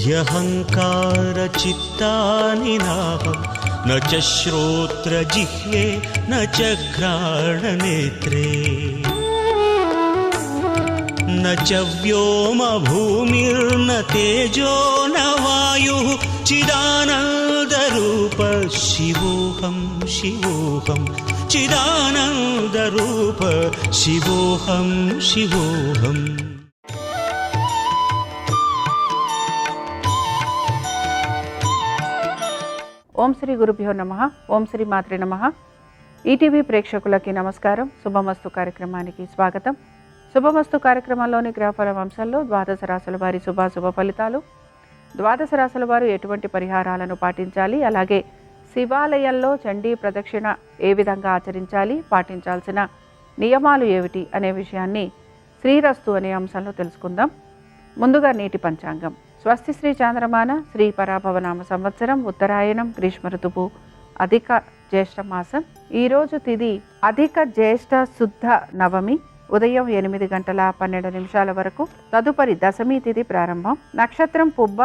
ह्यहङ्कारचित्तानि नाहं न च श्रोत्रजिह्वे न च घ्राणनेत्रे न च व्योमभूमिर्न तेजो न वायुः चिदानन्दरूप शिवोऽहं शिवोऽहं चिदानन्दरूप शिवोऽहं शिवोऽहम्. ఓం శ్రీ గురుభ్యో నమః. ఓం శ్రీ మాత్రే నమః. ఈటీవీ ప్రేక్షకులకి నమస్కారం. శుభమస్తు కార్యక్రమానికి స్వాగతం. శుభమస్తు కార్యక్రమంలోని గ్రహఫల అంశాల్లో ద్వాదశ రాశుల వారి శుభాశుభ ఫలితాలు, ద్వాదశ రాశుల వారు ఎటువంటి పరిహారాలను పాటించాలి, అలాగే శివాలయంలో చండీ ప్రదక్షిణ ఏ విధంగా ఆచరించాలి, పాటించాల్సిన నియమాలు ఏమిటి అనే విషయాన్ని శ్రీరస్తు అనే అంశంలో తెలుసుకుందాం. ముందుగా నేటి పంచాంగం. స్వస్తి శ్రీ చాంద్రమాన శ్రీ పరాభవనామ సంవత్సరం ఉత్తరాయణం గ్రీష్మ ఋతువు అధిక జ్యేష్ఠ మాసం. ఈరోజు తిథి అధిక జ్యేష్ఠ శుద్ధ నవమి ఉదయం 8:12 వరకు. తదుపరి దశమి తిథి ప్రారంభం. నక్షత్రం పుబ్బ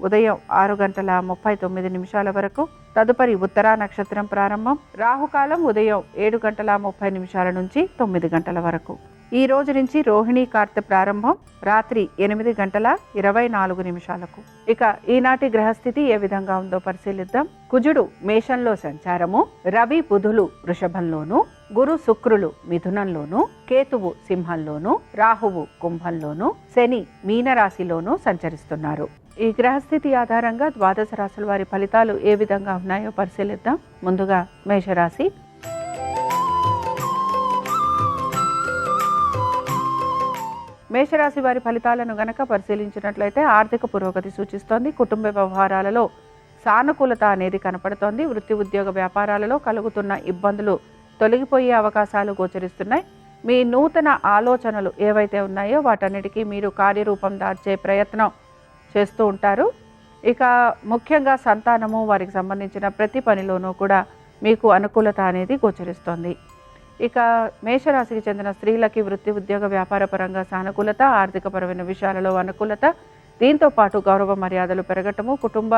ఉదయం 6:39 వరకు. తదుపరి ఉత్తరా నక్షత్రం ప్రారంభం. రాహుకాలం ఉదయం 7:30 నుంచి 9 వరకు. ఈ రోజు నుంచి రోహిణీ కార్తె ప్రారంభం రాత్రి 8:24. ఇక ఈనాటి గ్రహస్థితి ఏ విధంగా ఉందో పరిశీలిద్దాం. కుజుడు మేషంలో సంచారము, రవి బుధులు వృషభంలోను, గురు శుక్రులు మిథునంలోను, కేతువు సింహంలోను, రాహువు కుంభంలోను, శని మీనరాశిలోను సంచరిస్తున్నారు. ఈ గ్రహస్థితి ఆధారంగా ద్వాదశ రాశుల వారి ఫలితాలు ఏ విధంగా ఉన్నాయో పరిశీలిద్దాం. ముందుగా మేషరాశి. మేషరాశి వారి ఫలితాలను గనక పరిశీలించినట్లయితే ఆర్థిక పురోగతి సూచిస్తోంది. కుటుంబ వ్యవహారాలలో సానుకూలత అనేది కనపడుతోంది. వృత్తి ఉద్యోగ వ్యాపారాలలో కలుగుతున్న ఇబ్బందులు తొలగిపోయే అవకాశాలు గోచరిస్తున్నాయి. మీ నూతన ఆలోచనలు ఏవైతే ఉన్నాయో వాటన్నిటికీ మీరు కార్యరూపం దాల్చే ప్రయత్నం చేస్తూ ఉంటారు. ఇక ముఖ్యంగా సంతానము, వారికి సంబంధించిన ప్రతి పనిలోనూ కూడా మీకు అనుకూలత అనేది గోచరిస్తోంది. ఇక మేషరాశికి చెందిన స్త్రీలకి వృత్తి ఉద్యోగ వ్యాపార పరంగా సానుకూలత, ఆర్థికపరమైన విషయాలలో అనుకూలత, దీంతో పాటు గౌరవ మర్యాదలు పెరగటము, కుటుంబ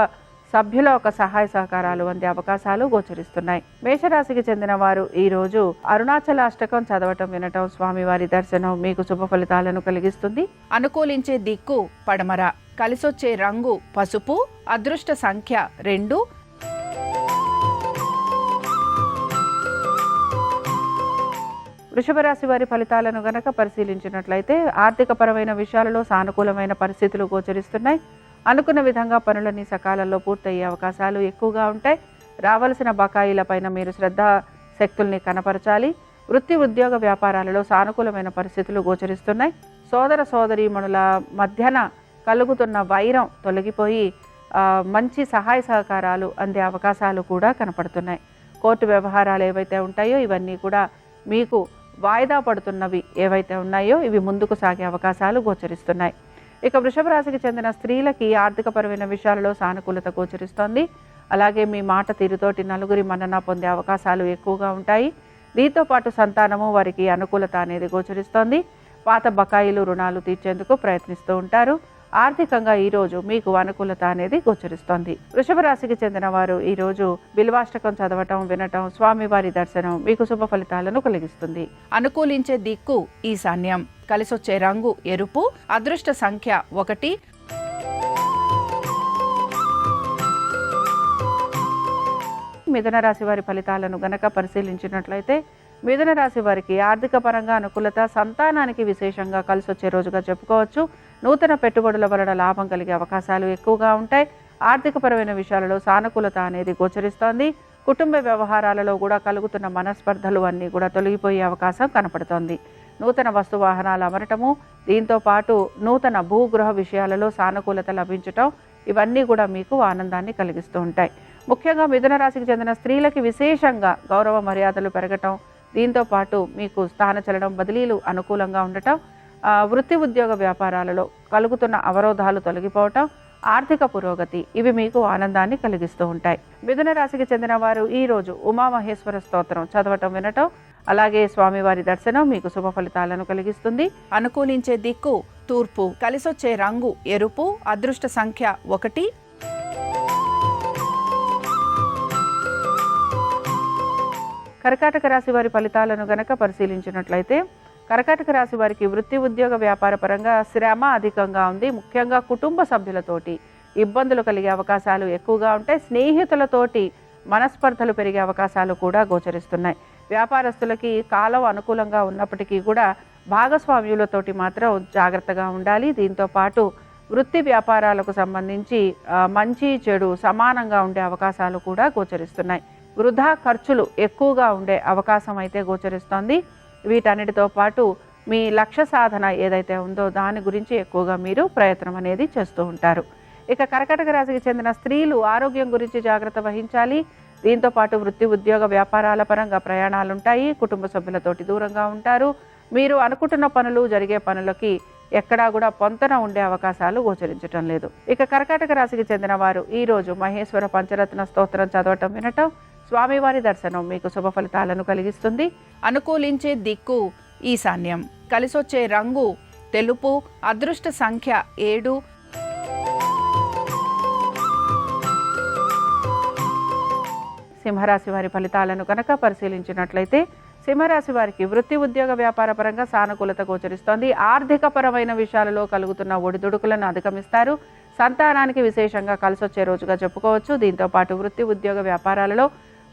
సభ్యుల ఒక సహాయ సహకారాలు అందే అవకాశాలు గోచరిస్తున్నాయి. మేషరాశికి చెందిన వారు ఈరోజు అరుణాచలాష్టకం చదవటం, వినటం, స్వామివారి దర్శనం మీకు శుభ ఫలితాలను కలిగిస్తుంది. అనుకూలించే దిక్కు పడమర, కలిసొచ్చే రంగు పసుపు, అదృష్ట సంఖ్య 2. వృషభ రాశి వారి ఫలితాలను గనక పరిశీలించినట్లయితే ఆర్థిక పరమైన విషయాలలో సానుకూలమైన పరిస్థితులు గోచరిస్తున్నాయి. అనుకున్న విధంగా పనులన్నీ సకాలంలో పూర్తయ్యే అవకాశాలు ఎక్కువగా ఉంటాయి. రావాల్సిన బకాయిలపైన మీరు శ్రద్ధ శక్తుల్ని కనపరచాలి. వృత్తి ఉద్యోగ వ్యాపారాలలో సానుకూలమైన పరిస్థితులు గోచరిస్తున్నాయి. సోదర సోదరీమణుల మధ్యన కలుగుతున్న వైరం తొలగిపోయి మంచి సహాయ సహకారాలు అందే అవకాశాలు కూడా కనపడుతున్నాయి. కోర్టు వ్యవహారాలు ఏవైతే ఉంటాయో ఇవన్నీ కూడా మీకు వాయిదా పడుతున్నవి ఏవైతే ఉన్నాయో ఇవి ముందుకు సాగే అవకాశాలు గోచరిస్తున్నాయి. ఇక వృషభ రాశికి చెందిన స్త్రీలకి ఆర్థికపరమైన విషయాలలో సానుకూలత గోచరిస్తోంది. అలాగే మీ మాట తీరుతోటి నలుగురి మన్నన పొందే అవకాశాలు ఎక్కువగా ఉంటాయి. దీంతో పాటు సంతానము, వారికి అనుకూలత అనేది గోచరిస్తోంది. పాత బకాయిలు, రుణాలు తీర్చేందుకు ప్రయత్నిస్తూ ఉంటారు. ఆర్థికంగా ఈరోజు మీకు అనుకూలత అనేది గోచరిస్తోంది. వృషభ రాశికి చెందిన వారు ఈరోజు బిల్వాష్టకం చదవటం, వినటం, స్వామివారి దర్శనం మీకు శుభ ఫలితాలను కలిగిస్తుంది. అనుకూలించే దిక్కు ఈశాన్యం, కలిసొచ్చే రంగు ఎరుపు, అదృష్ట సంఖ్య 1. మిథున రాశి వారి ఫలితాలను గనక పరిశీలించినట్లయితే మిథున రాశి వారికి ఆర్థిక పరంగా అనుకూలత, సంతానానికి విశేషంగా కలిసొచ్చే రోజుగా చెప్పుకోవచ్చు. నూతన పెట్టుబడుల వలన లాభం కలిగే అవకాశాలు ఎక్కువగా ఉంటాయి. ఆర్థికపరమైన విషయాలలో సానుకూలత అనేది గోచరిస్తోంది. కుటుంబ వ్యవహారాలలో కూడా కలుగుతున్న మనస్పర్ధలు అన్నీ కూడా తొలగిపోయే అవకాశం కనపడుతోంది. నూతన వస్తు వాహనాలు అమరటము, దీంతో పాటు నూతన భూగృహ విషయాలలో సానుకూలత లభించటం ఇవన్నీ కూడా మీకు ఆనందాన్ని కలిగిస్తూ ఉంటాయి. ముఖ్యంగా మిథున రాశికి చెందిన స్త్రీలకి విశేషంగా గౌరవ మర్యాదలు పెరగటం, దీంతో పాటు మీకు స్థానచలనం, బదిలీలు అనుకూలంగా ఉండటం, వృత్తి ఉద్యోగ వ్యాపారాలలో కలుగుతున్న అవరోధాలు తొలగిపోవటం, ఆర్థిక పురోగతి ఇవి మీకు ఆనందాన్ని కలిగిస్తూ ఉంటాయి. మిథున రాశికి చెందిన వారు ఈరోజు ఉమామహేశ్వర స్తోత్రం చదవటం, వినటం, అలాగే స్వామివారి దర్శనం మీకు శుభ ఫలితాలను కలిగిస్తుంది. అనుకూలించే దిక్కు తూర్పు, కలిసొచ్చే రంగు ఎరుపు, అదృష్ట సంఖ్య 1. కర్కాటక రాశి వారి ఫలితాలను గనక పరిశీలించినట్లయితే కర్కాటక రాశి వారికి వృత్తి ఉద్యోగ వ్యాపార పరంగా శ్రమ అధికంగా ఉంది. ముఖ్యంగా కుటుంబ సభ్యులతోటి ఇబ్బందులు కలిగే అవకాశాలు ఎక్కువగా ఉంటాయి. స్నేహితులతోటి మనస్పర్ధలు పెరిగే అవకాశాలు కూడా గోచరిస్తున్నాయి. వ్యాపారస్తులకి కాలం అనుకూలంగా ఉన్నప్పటికీ కూడా భాగస్వామ్యులతోటి మాత్రం జాగ్రత్తగా ఉండాలి. దీంతో పాటు వృత్తి వ్యాపారాలకు సంబంధించి మంచి చెడు సమానంగా ఉండే అవకాశాలు కూడా గోచరిస్తున్నాయి. వృధా ఖర్చులు ఎక్కువగా ఉండే అవకాశం అయితే గోచరిస్తోంది. వీటన్నిటితో పాటు మీ లక్ష్య సాధన ఏదైతే ఉందో దాని గురించి ఎక్కువగా మీరు ప్రయత్నం అనేది చేస్తూ ఉంటారు. ఇక కర్కాటక రాశికి చెందిన స్త్రీలు ఆరోగ్యం గురించి జాగ్రత్త వహించాలి. దీంతో పాటు వృత్తి ఉద్యోగ వ్యాపారాల పరంగా ప్రయాణాలు ఉంటాయి. కుటుంబ సభ్యులతోటి దూరంగా ఉంటారు. మీరు అనుకుంటున్న పనులు జరిగే పనులకి ఎక్కడా కూడా పొంతన ఉండే అవకాశాలు గోచరించటం లేదు. ఇక కర్కాటక రాశికి చెందిన వారు ఈరోజు మహేశ్వర పంచరత్న స్తోత్రం చదవటం వినటం, స్వామివారి దర్శనం మీకు శుభ ఫలితాలను కలిగిస్తుంది. అనుకూలించే దిక్కు ఈశాన్యం, కలిసొచ్చే రంగు తెలుపు, అదృష్ట సంఖ్య 7. సింహరాశి వారి ఫలితాలను కనుక పరిశీలించినట్లయితే సింహరాశి వారికి వృత్తి ఉద్యోగ వ్యాపార పరంగా సానుకూలత గోచరిస్తోంది. ఆర్థిక పరమైన విషయాలలో కలుగుతున్న ఒడిదుడుకులను అధిగమిస్తారు. సంతానానికి విశేషంగా కలిసొచ్చే రోజుగా చెప్పుకోవచ్చు. దీంతో పాటు వృత్తి ఉద్యోగ వ్యాపారాలలో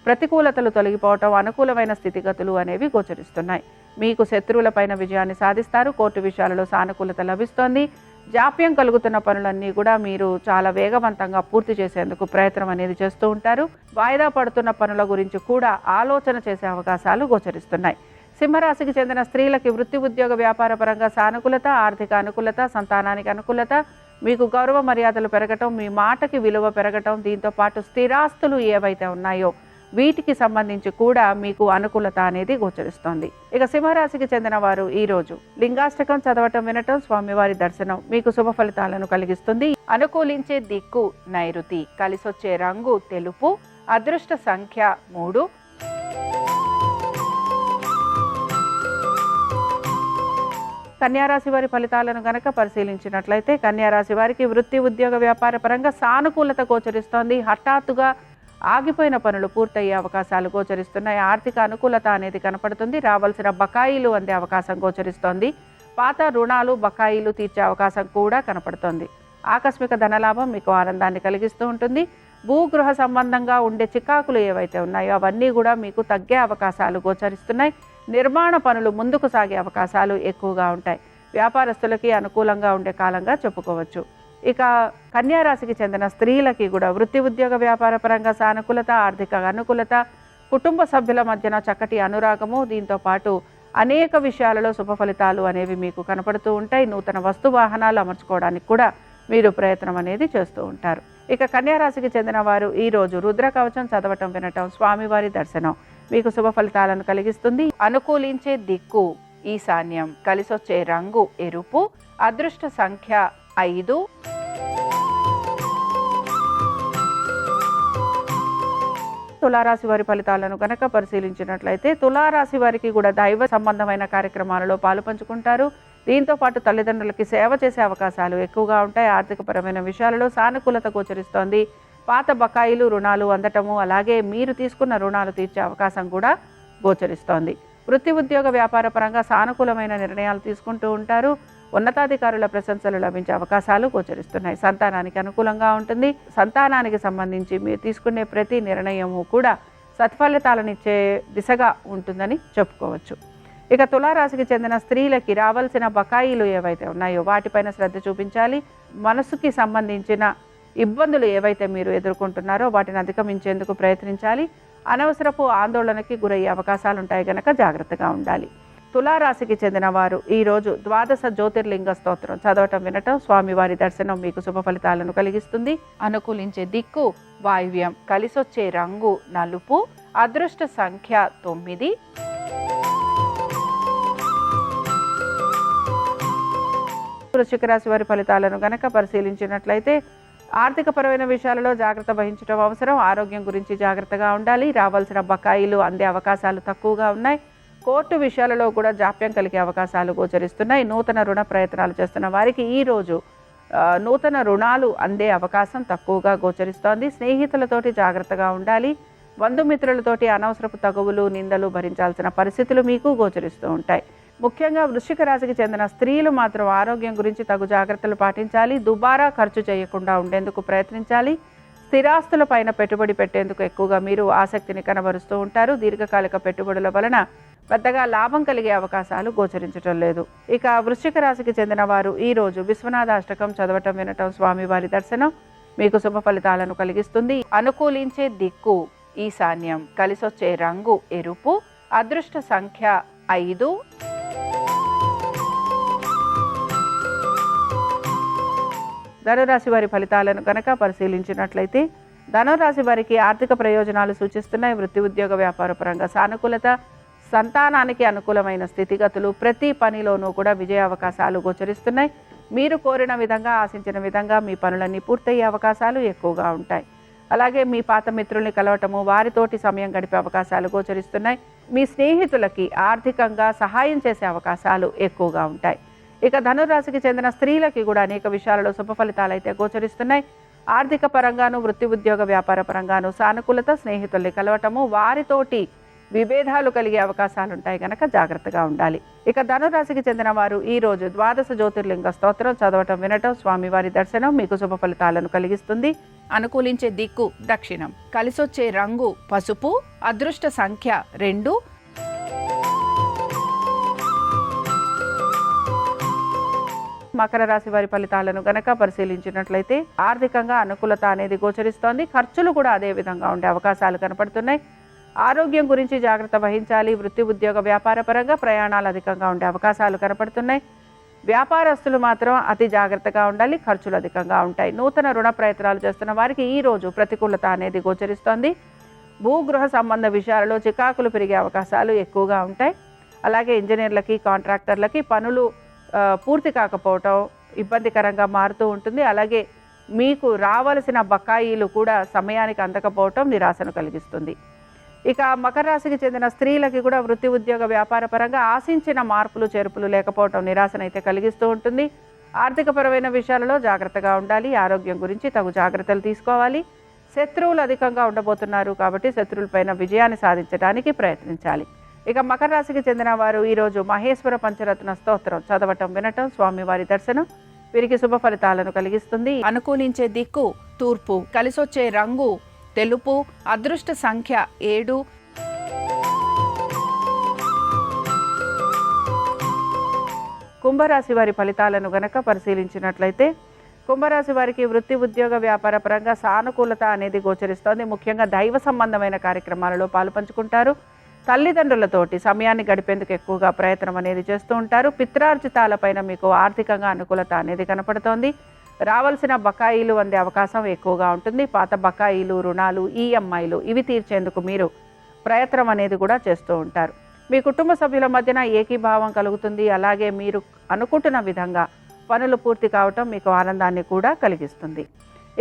ప్రతికూలతలు తొలగిపోవటం, అనుకూలమైన స్థితిగతులు అనేవి గోచరిస్తున్నాయి. మీకు శత్రువులపైన విజయాన్ని సాధిస్తారు. కోర్టు విషయాలలో సానుకూలత లభిస్తోంది. జాప్యం కలుగుతున్న పనులన్నీ కూడా మీరు చాలా వేగవంతంగా పూర్తి చేసేందుకు ప్రయత్నం అనేది చేస్తూ ఉంటారు. వాయిదా పడుతున్న పనుల గురించి కూడా ఆలోచన చేసే అవకాశాలు గోచరిస్తున్నాయి. సింహరాశికి చెందిన స్త్రీలకి వృత్తి ఉద్యోగ వ్యాపార పరంగా సానుకూలత, ఆర్థిక అనుకూలత, సంతానానికి అనుకూలత, మీకు గౌరవ మర్యాదలు పెరగటం, మీ మాటకి విలువ పెరగటం, దీంతో పాటు స్థిరాస్తులు ఏవైతే ఉన్నాయో వీటికి సంబంధించి కూడా మీకు అనుకూలత అనేది గోచరిస్తోంది. ఇక సింహరాశికి చెందిన వారు ఈరోజు లింగాష్టకం చదవటం వినటం, స్వామివారి దర్శనం మీకు శుభ ఫలితాలను కలిగిస్తుంది. అనుకూలించే దిక్కు నైరుతి, కలిసొచ్చే రంగు తెలుపు, అదృష్ట సంఖ్య 3. కన్యారాశి వారి ఫలితాలను గనక పరిశీలించినట్లయితే కన్యారాశి వారికి వృత్తి ఉద్యోగ వ్యాపార పరంగా సానుకూలత గోచరిస్తోంది. హఠాత్తుగా ఆగిపోయిన పనులు పూర్తయ్యే అవకాశాలు గోచరిస్తున్నాయి. ఆర్థిక అనుకూలత అనేది కనపడుతుంది. రావాల్సిన బకాయిలు అందే అవకాశం గోచరిస్తోంది. పాత రుణాలు బకాయిలు తీర్చే అవకాశం కూడా కనపడుతోంది. ఆకస్మిక ధనలాభం మీకు ఆనందాన్ని కలిగిస్తూ ఉంటుంది. భూగృహ సంబంధంగా ఉండే చికాకులు ఏవైతే ఉన్నాయో అవన్నీ కూడా మీకు తగ్గే అవకాశాలు గోచరిస్తున్నాయి. నిర్మాణ పనులు ముందుకు సాగే అవకాశాలు ఎక్కువగా ఉంటాయి. వ్యాపారస్తులకి అనుకూలంగా ఉండే కాలంగా చెప్పుకోవచ్చు. ఇక కన్యారాశికి చెందిన స్త్రీలకి కూడా వృత్తి ఉద్యోగ వ్యాపార పరంగా సానుకూలత, ఆర్థిక అనుకూలత, కుటుంబ సభ్యుల మధ్యన చక్కటి అనురాగము, దీంతో పాటు అనేక విషయాలలో శుభ ఫలితాలు అనేవి మీకు కనపడుతూ ఉంటాయి. నూతన వస్తు వాహనాలు అమర్చుకోవడానికి కూడా మీరు ప్రయత్నం అనేది చేస్తూ ఉంటారు. ఇక కన్యారాశికి చెందిన వారు ఈరోజు రుద్ర కవచం చదవటం వినటం, స్వామివారి దర్శనం మీకు శుభ ఫలితాలను కలిగిస్తుంది. అనుకూలించే దిక్కు ఈశాన్యం, కలిసొచ్చే రంగు ఎరుపు, అదృష్ట సంఖ్య 5. తులారాశి వారి ఫలితాలను కనుక పరిశీలించినట్లయితే తులారాశి వారికి కూడా దైవ సంబంధమైన కార్యక్రమాలలో పాలు పంచుకుంటారు. దీంతో పాటు తల్లిదండ్రులకి సేవ చేసే అవకాశాలు ఎక్కువగా ఉంటాయి. ఆర్థికపరమైన విషయాలలో సానుకూలత గోచరిస్తోంది. పాత బకాయిలు రుణాలు అందటము, అలాగే మీరు తీసుకున్న రుణాలు తీర్చే అవకాశం కూడా గోచరిస్తోంది. వృత్తి ఉద్యోగ వ్యాపార పరంగా సానుకూలమైన నిర్ణయాలు తీసుకుంటూ ఉంటారు. ఉన్నతాధికారుల ప్రశంసలు లభించే అవకాశాలు గోచరిస్తున్నాయి. సంతానానికి అనుకూలంగా ఉంటుంది. సంతానానికి సంబంధించి మీరు తీసుకునే ప్రతి నిర్ణయము కూడా సత్ఫలితాలనిచ్చే దిశగా ఉంటుందని చెప్పుకోవచ్చు. ఇక తులారాశికి చెందిన స్త్రీలకి రావాల్సిన బకాయిలు ఏవైతే ఉన్నాయో వాటిపైన శ్రద్ధ చూపించాలి. మనసుకి సంబంధించిన ఇబ్బందులు ఏవైతే మీరు ఎదుర్కొంటున్నారో వాటిని అధిగమించేందుకు ప్రయత్నించాలి. అనవసరపు ఆందోళనకి గురయ్యే అవకాశాలు ఉంటాయి కనుక జాగ్రత్తగా ఉండాలి. తులారాశికి చెందిన వారు ఈరోజు ద్వాదశ జ్యోతిర్లింగ స్తోత్రం చదవటం వినటం, స్వామివారి దర్శనం మీకు శుభ ఫలితాలను కలిగిస్తుంది. అనుకూలించే దిక్కు వాయువ్యం, కలిసొచ్చే రంగు నలుపు, అదృష్ట సంఖ్య 9. వృశ్చిక రాశి వారి ఫలితాలను గనక పరిశీలించినట్లయితే ఆర్థిక పరమైన విషయాలలో జాగ్రత్త వహించడం అవసరం. ఆరోగ్యం గురించి జాగ్రత్తగా ఉండాలి. రావాల్సిన బకాయిలు అందే అవకాశాలు తక్కువగా ఉన్నాయి. కోర్టు విషయాలలో కూడా జాప్యం కలిగే అవకాశాలు గోచరిస్తున్నాయి. నూతన రుణ ప్రయత్నాలు చేస్తున్న వారికి ఈరోజు నూతన రుణాలు అందే అవకాశం తక్కువగా గోచరిస్తోంది. స్నేహితులతోటి జాగ్రత్తగా ఉండాలి. బంధుమిత్రులతోటి అనవసరపు తగువులు నిందలు భరించాల్సిన పరిస్థితులు మీకు గోచరిస్తూ ఉంటాయి. ముఖ్యంగా వృశ్చిక రాశికి చెందిన స్త్రీలు మాత్రం ఆరోగ్యం గురించి తగు జాగ్రత్తలు పాటించాలి. దుబారా ఖర్చు చేయకుండా ఉండేందుకు ప్రయత్నించాలి. స్థిరాస్తుల పైన పెట్టుబడి పెట్టేందుకు ఎక్కువగా మీరు ఆసక్తిని కనబరుస్తూ ఉంటారు. దీర్ఘకాలిక పెట్టుబడుల వలన పెద్దగా లాభం కలిగే అవకాశాలు గోచరించటం లేదు. ఇక వృశ్చిక రాశికి చెందిన వారు ఈరోజు విశ్వనాథ అష్టకం చదవటం వినటం స్వామివారి దర్శనం మీకు శుభ ఫలితాలను కలిగిస్తుంది. అనుకూలించే దిక్కు ఈశాన్యం, కలిసొచ్చే రంగు ఎరుపు, అదృష్ట సంఖ్య 5. ధనురాశి వారి ఫలితాలను కనుక పరిశీలించినట్లయితే ధనురాశి వారికి ఆర్థిక ప్రయోజనాలు సూచిస్తున్నాయి. వృత్తి ఉద్యోగ వ్యాపార పరంగా సానుకూలత, సంతానానికి అనుకూలమైన స్థితిగతులు, ప్రతి పనిలోనూ కూడా విజయ అవకాశాలు గోచరిస్తున్నాయి. మీరు కోరిన విధంగా ఆశించిన విధంగా మీ పనులన్నీ పూర్తయ్యే అవకాశాలు ఎక్కువగా ఉంటాయి. అలాగే మీ పాత మిత్రుల్ని కలవటము, వారితోటి సమయం గడిపే అవకాశాలు గోచరిస్తున్నాయి. మీ స్నేహితులకి ఆర్థికంగా సహాయం చేసే అవకాశాలు ఎక్కువగా ఉంటాయి. ఇక ధనురాశికి చెందిన స్త్రీలకి కూడా అనేక విషయాలలో శుభ ఫలితాలు అయితే గోచరిస్తున్నాయి. ఆర్థిక పరంగాను, వృత్తి ఉద్యోగ వ్యాపార పరంగాను సానుకూలత, స్నేహితుల్ని కలవటము, వారితోటి విభేదాలు కలిగే అవకాశాలు ఉంటాయి కనుక జాగ్రత్తగా ఉండాలి. ఇక ధనురాశికి చెందిన వారు ఈరోజు 12 జ్యోతిర్లింగ స్తోత్రం చదవటం వినటం స్వామివారి దర్శనం మీకు శుభ ఫలితాలను కలిగిస్తుంది. అనుకూలించే దిక్కు దక్షిణం, కలిసొచ్చే రంగు పసుపు, అదృష్ట సంఖ్య 2. మకర రాశి వారి ఫలితాలను గనక పరిశీలించినట్లయితే ఆర్థికంగా అనుకూలత అనేది గోచరిస్తోంది. ఖర్చులు కూడా అదే విధంగా ఉండే అవకాశాలు కనపడుతున్నాయి. ఆరోగ్యం గురించి జాగ్రత్త వహించాలి. వృత్తి ఉద్యోగ వ్యాపార పరంగా ప్రయాణాలు అధికంగా ఉండే అవకాశాలు కనపడుతున్నాయి. వ్యాపారస్తులు మాత్రం అతి జాగ్రత్తగా ఉండాలి. ఖర్చులు అధికంగా ఉంటాయి. నూతన రుణ ప్రయత్నాలు చేస్తున్న వారికి ఈరోజు ప్రతికూలత అనేది గోచరిస్తోంది. భూగృహ సంబంధ విషయాలలో చికాకులు పెరిగే అవకాశాలు ఎక్కువగా ఉంటాయి. అలాగే ఇంజనీర్లకి, కాంట్రాక్టర్లకి పనులు పూర్తి కాకపోవటం ఇబ్బందికరంగా మారుతూ ఉంటుంది. అలాగే మీకు రావలసిన బకాయిలు కూడా సమయానికి అందకపోవటం నిరాశను కలిగిస్తుంది. ఇక మకర రాశికి చెందిన స్త్రీలకి కూడా వృత్తి ఉద్యోగ వ్యాపార పరంగా ఆశించిన మార్పులు చేర్పులు లేకపోవటం నిరాశనైతే కలిగిస్తూ ఉంటుంది. ఆర్థికపరమైన విషయాలలో జాగ్రత్తగా ఉండాలి. ఆరోగ్యం గురించి తగు జాగ్రత్తలు తీసుకోవాలి. శత్రువులు అధికంగా ఉండబోతున్నారు కాబట్టి శత్రువులపైన విజయాన్ని సాధించడానికి ప్రయత్నించాలి. ఇక మకర రాశికి చెందిన వారు ఈరోజు మహేశ్వర పంచరత్న స్తోత్రం చదవటం వినటం స్వామివారి దర్శనం వీరికి శుభ ఫలితాలను కలిగిస్తుంది. అనుకూలించే దిక్కు తూర్పు, కలిసొచ్చే రంగు తెలుపు, అదృష్ట సంఖ్య 7. కుంభరాశి వారి ఫలితాలను గనక పరిశీలించినట్లయితే కుంభరాశి వారికి వృత్తి ఉద్యోగ వ్యాపార పరంగా సానుకూలత అనేది గోచరిస్తోంది. ముఖ్యంగా దైవ సంబంధమైన కార్యక్రమాలలో పాలుపంచుకుంటారు. తల్లిదండ్రులతోటి సమయాన్ని గడిపేందుకు ఎక్కువగా ప్రయత్నం అనేది చేస్తూ ఉంటారు. పిత్రార్జితాలపైన మీకు ఆర్థికంగా అనుకూలత అనేది కనపడుతోంది. రావాల్సిన బకాయిలు అందే అవకాశం ఎక్కువగా ఉంటుంది. పాత బకాయిలు, రుణాలు, ఈఎంఐలు ఇవి తీర్చేందుకు మీరు ప్రయత్నం అనేది కూడా చేస్తూ ఉంటారు. మీ కుటుంబ సభ్యుల మధ్యన ఏకీభావం కలుగుతుంది. అలాగే మీరు అనుకుంటున్న విధంగా పనులు పూర్తి కావటం మీకు ఆనందాన్ని కూడా కలిగిస్తుంది.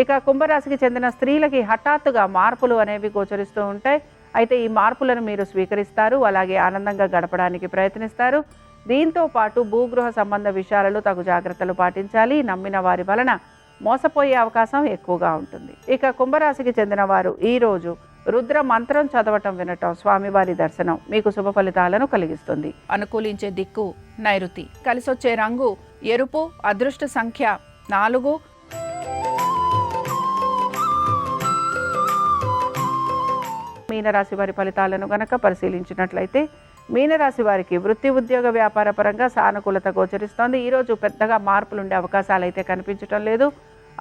ఇక కుంభరాశికి చెందిన స్త్రీలకి హఠాత్తుగా మార్పులు అనేవి గోచరిస్తూ ఉంటాయి. అయితే ఈ మార్పులను మీరు స్వీకరిస్తారు. అలాగే ఆనందంగా గడపడానికి ప్రయత్నిస్తారు. దీంతో పాటు భూగృహ సంబంధ విషయాలలో తగు జాగ్రత్తలు పాటించాలి. నమ్మిన వారి వలన మోసపోయే అవకాశం ఎక్కువగా ఉంటుంది. ఇక కుంభరాశికి చెందిన వారు ఈరోజు రుద్ర మంత్రం చదవటం వినటం స్వామివారి దర్శనం మీకు శుభ ఫలితాలను కలిగిస్తుంది. అనుకూలించే దిక్కు నైరుతి, కలిసొచ్చే రంగు ఎరుపు, అదృష్ట సంఖ్య 4. మీనరాశి వారి ఫలితాలను గనక పరిశీలించినట్లయితే మీనరాశి వారికి వృత్తి ఉద్యోగ వ్యాపార పరంగా సానుకూలత గోచరిస్తోంది. ఈరోజు పెద్దగా మార్పులు ఉండే అవకాశాలు అయితే కనిపించడం లేదు.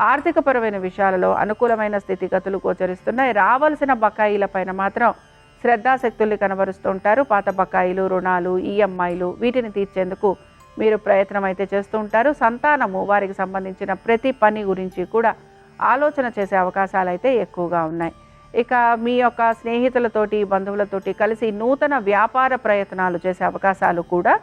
ఆర్థికపరమైన విషయాలలో అనుకూలమైన స్థితిగతులు గోచరిస్తున్నాయి. రావాల్సిన బకాయిల పైన మాత్రం శ్రద్ధాశక్తుల్ని కనబరుస్తూ ఉంటారు. పాత బకాయిలు, రుణాలు, ఈఎంఐలు వీటిని తీర్చేందుకు మీరు ప్రయత్నం అయితే చేస్తూ ఉంటారు. సంతానము వారికి సంబంధించిన ప్రతి పని గురించి కూడా ఆలోచన చేసే అవకాశాలు అయితే ఎక్కువగా ఉన్నాయి. ఇక మీ యొక్క స్నేహితులతోటి, బంధువులతోటి కలిసి నూతన వ్యాపార ప్రయత్నాలు చేసే అవకాశాలు కూడా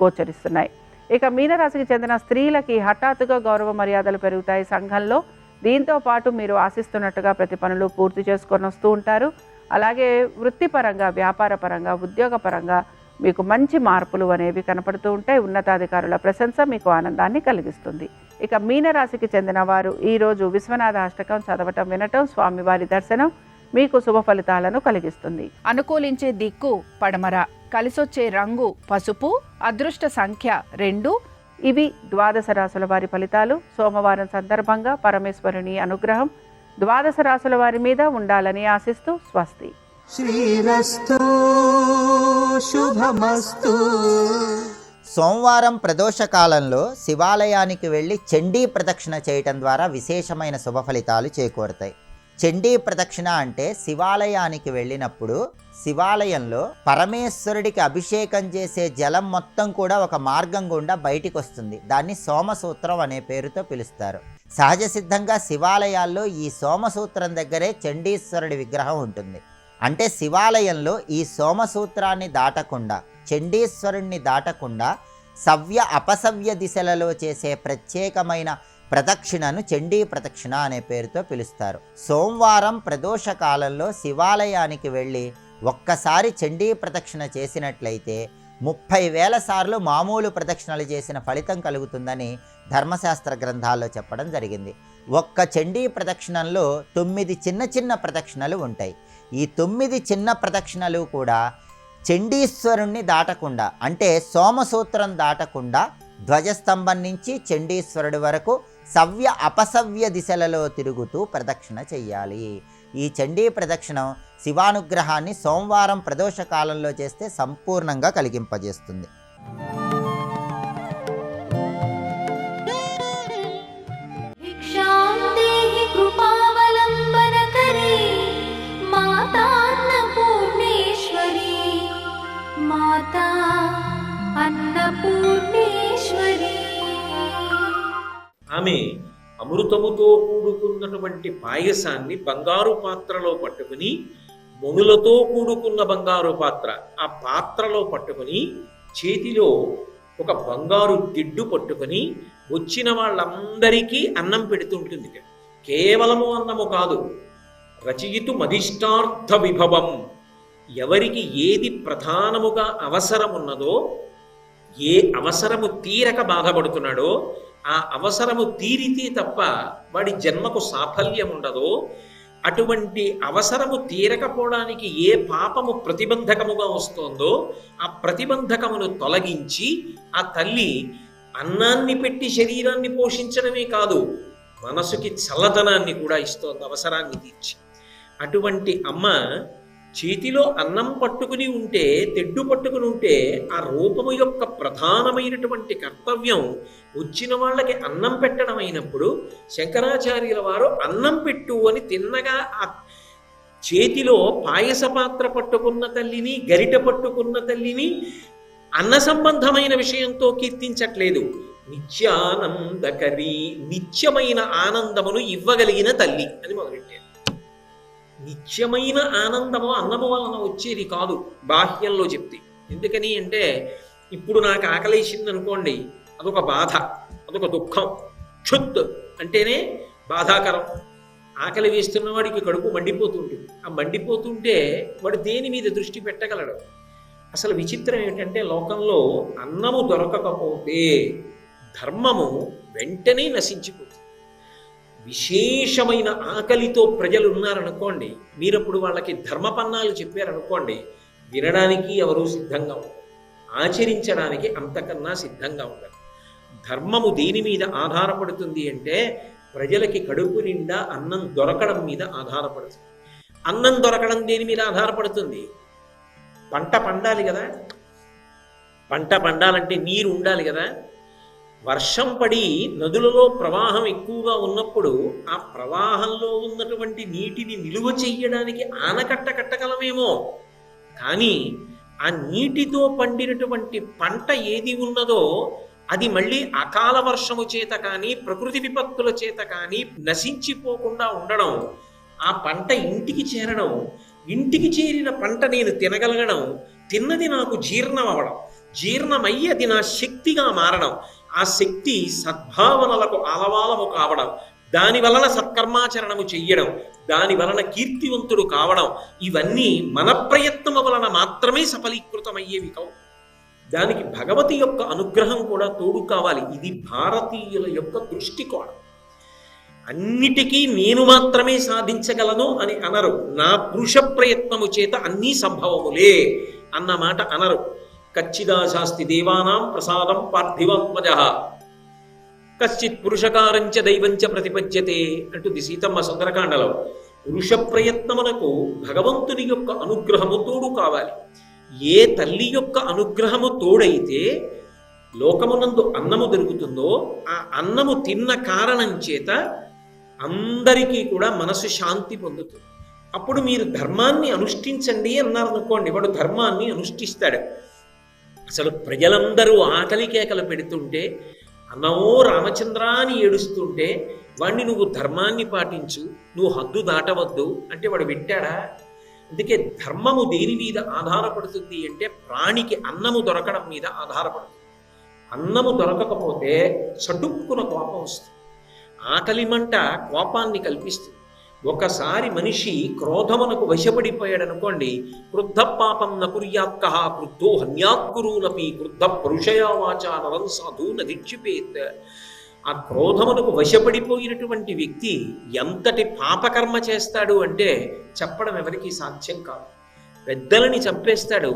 గోచరిస్తున్నాయి. ఇక మీనరాశికి చెందిన స్త్రీలకి హఠాత్తుగా గౌరవ మర్యాదలు పెరుగుతాయి సంఘంలో. దీంతో పాటు మీరు ఆశిస్తున్నట్టుగా ప్రతి పనులు పూర్తి చేసుకొని వస్తూ ఉంటారు. అలాగే వృత్తిపరంగా, వ్యాపార పరంగా, ఉద్యోగపరంగా మీకు మంచి మార్పులు అనేవి కనపడుతూ ఉంటాయి. ఉన్నతాధికారుల ప్రశంస మీకు ఆనందాన్ని కలిగిస్తుంది. ఇక మీనరాశికి చెందిన వారు ఈరోజు విశ్వనాథ అష్టకం చదవటం, వినటం, స్వామివారి దర్శనం మీకు శుభ ఫలితాలను కలిగిస్తుంది. అనుకూలించే దిక్కు పడమర, కలిసొచ్చే రంగు పసుపు, అదృష్ట సంఖ్య 2. ఇవి ద్వాదశ రాశుల వారి ఫలితాలు. సోమవారం సందర్భంగా పరమేశ్వరుని అనుగ్రహం ద్వాదశ రాశుల వారి మీద ఉండాలని ఆశిస్తూ స్వస్తి. శ్రీరస్తు శుభమస్తు. సోమవారం ప్రదోష కాలంలో శివాలయానికి వెళ్ళి చండీ ప్రదక్షిణ చేయటం ద్వారా విశేషమైన శుభ ఫలితాలు చేకూరుతాయి. చండీ ప్రదక్షిణ అంటే శివాలయానికి వెళ్ళినప్పుడు శివాలయంలో పరమేశ్వరుడికి అభిషేకం చేసే జలం మొత్తం కూడా ఒక మార్గం గుండా బయటికి వస్తుంది. దాన్ని సోమసూత్రం అనే పేరుతో పిలుస్తారు. సహజ సిద్ధంగా శివాలయాల్లో ఈ సోమసూత్రం దగ్గరే చండీశ్వరుడి విగ్రహం ఉంటుంది. అంటే శివాలయంలో ఈ సోమసూత్రాన్ని దాటకుండా, చండీశ్వరుణ్ణి దాటకుండా సవ్య అపసవ్య దిశలలో చేసే ప్రత్యేకమైన ప్రదక్షిణను చండీ ప్రదక్షిణ అనే పేరుతో పిలుస్తారు. సోమవారం ప్రదోష కాలంలో శివాలయానికి వెళ్ళి ఒక్కసారి చండీ ప్రదక్షిణ చేసినట్లయితే 30,000 సార్లు మామూలు ప్రదక్షిణలు చేసిన ఫలితం కలుగుతుందని ధర్మశాస్త్ర గ్రంథాల్లో చెప్పడం జరిగింది. ఒక్క చండీ ప్రదక్షిణంలో 9 చిన్న చిన్న ప్రదక్షిణలు ఉంటాయి. ఈ 9 చిన్న ప్రదక్షిణలు కూడా చండీశ్వరుణ్ణి దాటకుండా, అంటే సోమసూత్రం దాటకుండా ధ్వజస్తంభం నుంచి చండీశ్వరుడి వరకు సవ్య అపసవ్య దిశలలో తిరుగుతూ ప్రదక్షిణ చెయ్యాలి. ఈ చండీ ప్రదక్షిణం శివానుగ్రహాన్ని సోమవారం ప్రదోష కాలంలో చేస్తే సంపూర్ణంగా కలిగింపజేస్తుంది. ఆమె అమృతముతో కూడుకున్నటువంటి పాయసాన్ని బంగారు పాత్రలో పట్టుకుని, మునులతో కూడుకున్న బంగారు పాత్ర ఆ పాత్రలో పట్టుకుని, చేతిలో ఒక బంగారు దిడ్డు పట్టుకుని వచ్చిన వాళ్ళందరికీ అన్నం పెడుతుంటుంది. కేవలము అన్నము కాదు, రచయితు మదిష్టార్థ విభవం. ఎవరికి ఏది ప్రధానముగా అవసరమున్నదో, ఏ అవసరము తీరక బాధపడుతున్నాడో, ఆ అవసరము తీరితే తప్ప వాడి జన్మకు సాఫల్యం ఉండదో, అటువంటి అవసరము తీరకపోవడానికి ఏ పాపము ప్రతిబంధకముగా వస్తోందో ఆ ప్రతిబంధకమును తొలగించి ఆ తల్లి అన్నాన్ని పెట్టి శరీరాన్ని పోషించడమే కాదు, మనసుకి చల్లదనాన్ని కూడా ఇస్తోంది, అవసరాన్ని తీర్చి. అటువంటి అమ్మ చేతిలో అన్నం పట్టుకుని ఉంటే, తెడ్డు పట్టుకుని ఉంటే, ఆ రూపము యొక్క ప్రధానమైనటువంటి కర్తవ్యం వచ్చిన వాళ్ళకి అన్నం పెట్టడం అయినప్పుడు శంకరాచార్యుల వారు అన్నం పెట్టు అని తిన్నగా ఆ చేతిలో పాయస పాత్ర పట్టుకున్న తల్లిని, గరిట పట్టుకున్న తల్లిని అన్న సంబంధమైన విషయంతో కీర్తించట్లేదు. నిత్యానందకరి, నిత్యమైన ఆనందమును ఇవ్వగలిగిన తల్లి అని మొదలెట్టారు. నిత్యమైన ఆనందము అన్నము వలన వచ్చేది కాదు, బాహ్యంలో చెప్తే. ఎందుకని అంటే, ఇప్పుడు నాకు ఆకలేసింది అనుకోండి, అదొక బాధ, అదొక దుఃఖం. క్షుత్ అంటేనే బాధాకరం. ఆకలి వేస్తున్న వాడికి కడుపు మండిపోతుంటుంది. ఆ మండిపోతుంటే వాడు దేని మీద దృష్టి పెట్టగలడు? అసలు విచిత్రం ఏమిటంటే, లోకంలో అన్నము దొరకకపోతే ధర్మము వెంటనే నశించిపోతుంది. విశేషమైన ఆకలితో ప్రజలు ఉన్నారనుకోండి, మీరప్పుడు వాళ్ళకి ధర్మపన్నాలు చెప్పారనుకోండి, వినడానికి ఎవరూ సిద్ధంగా ఉండరు, ఆచరించడానికి అంతకన్నా సిద్ధంగా ఉండరు. ధర్మము దేని మీద ఆధారపడుతుంది అంటే, ప్రజలకి కడుపు నిండా అన్నం దొరకడం మీద ఆధారపడుతుంది. అన్నం దొరకడం దేని మీద ఆధారపడుతుంది? పంట పండాలి కదా. పంట పండాలంటే నీరు ఉండాలి కదా. వర్షం పడి నదులలో ప్రవాహం ఎక్కువగా ఉన్నప్పుడు ఆ ప్రవాహంలో ఉన్నటువంటి నీటిని నిలువ చెయ్యడానికి ఆనకట్ట కట్టగలమేమో, కానీ ఆ నీటితో పండినటువంటి పంట ఏది ఉన్నదో అది మళ్ళీ అకాల వర్షము చేత కానీ ప్రకృతి విపత్తుల చేత కానీ నశించిపోకుండా ఉండడం, ఆ పంట ఇంటికి చేరడం, ఇంటికి చేరిన పంట నేను తినగలగడం, తిన్నది నాకు జీర్ణం అవ్వడం, జీర్ణమయ్యి అది నా శక్తిగా మారడం, ఆ శక్తి సద్భావనలకు ఆలవాలము కావడం, దాని వలన సత్కర్మాచరణము చెయ్యడం, దాని వలన కీర్తివంతుడు కావడం, ఇవన్నీ మన ప్రయత్నము వలన మాత్రమే సఫలీకృతమయ్యేవి కావు. దానికి భగవతి యొక్క అనుగ్రహం కూడా తోడు కావాలి. ఇది భారతీయుల యొక్క దృష్టికోణం. అన్నిటికీ నేను మాత్రమే సాధించగలను అని అనరు. నా పురుష ప్రయత్నము చేత అన్నీ సంభవములే అన్న మాట అనరు. కచ్చిదాశాస్తి దేవానాం ప్రసాదం పార్థివాత్మజ కశ్చిత్ పురుషకారంచ దైవంచ ప్రతిపద్యతే అంటుంది సీతమ్మ సుందరకాండలో. పురుష ప్రయత్నమునకు భగవంతుని యొక్క అనుగ్రహము తోడు కావాలి. ఏ తల్లి యొక్క అనుగ్రహము తోడైతే లోకమునందు అన్నము దొరుకుతుందో ఆ అన్నము తిన్న కారణం చేత అందరికీ కూడా మనసు శాంతి పొందుతుంది. అప్పుడు మీరు ధర్మాన్ని అనుష్ఠించండి అన్నారు అనుకోండి, వాడు ధర్మాన్ని అనుష్ఠిస్తాడు. అసలు ప్రజలందరూ ఆకలి కేకలు పెడుతుంటే అన్నమో రామచంద్ర అని ఏడుస్తుంటే వాడిని నువ్వు ధర్మాన్ని పాటించు, నువ్వు హద్దు దాటవద్దు అంటే వాడు వింటాడా? అందుకే ధర్మము దేని మీద ఆధారపడుతుంది అంటే ప్రాణికి అన్నము దొరకడం మీద ఆధారపడుతుంది. అన్నము దొరకకపోతే చటుక్కున కోపం వస్తుంది. ఆకలి మంట కోపాన్ని కల్పిస్తుంది. ఒకసారి మనిషి క్రోధమునకు వశపడిపోయాడు అనుకోండి, క్రుద్ధ పాపం నకుర్యాత్క క్రుద్ధో హన్యాత్కురూనపి క్రుద్ధ పరుషయా వాచా నరం సాధు నదిక్షిపేత్. ఆ క్రోధమునకు వశపడిపోయినటువంటి వ్యక్తి ఎంతటి పాపకర్మ చేస్తాడు అంటే చెప్పడం ఎవరికీ సాధ్యం కాదు. పెద్దలని చంపేస్తాడు,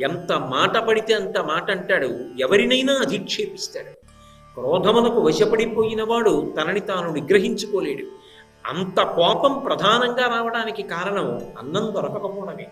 ఎంత మాట పడితే అంత మాట అంటాడు, ఎవరినైనా అధిక్షేపిస్తాడు. క్రోధమునకు వశపడిపోయిన వాడు తనని తాను నిగ్రహించుకోలేడు. అంత కోపం ప్రధానంగా రావడానికి కారణం అన్నం దొరకకపోవడమే.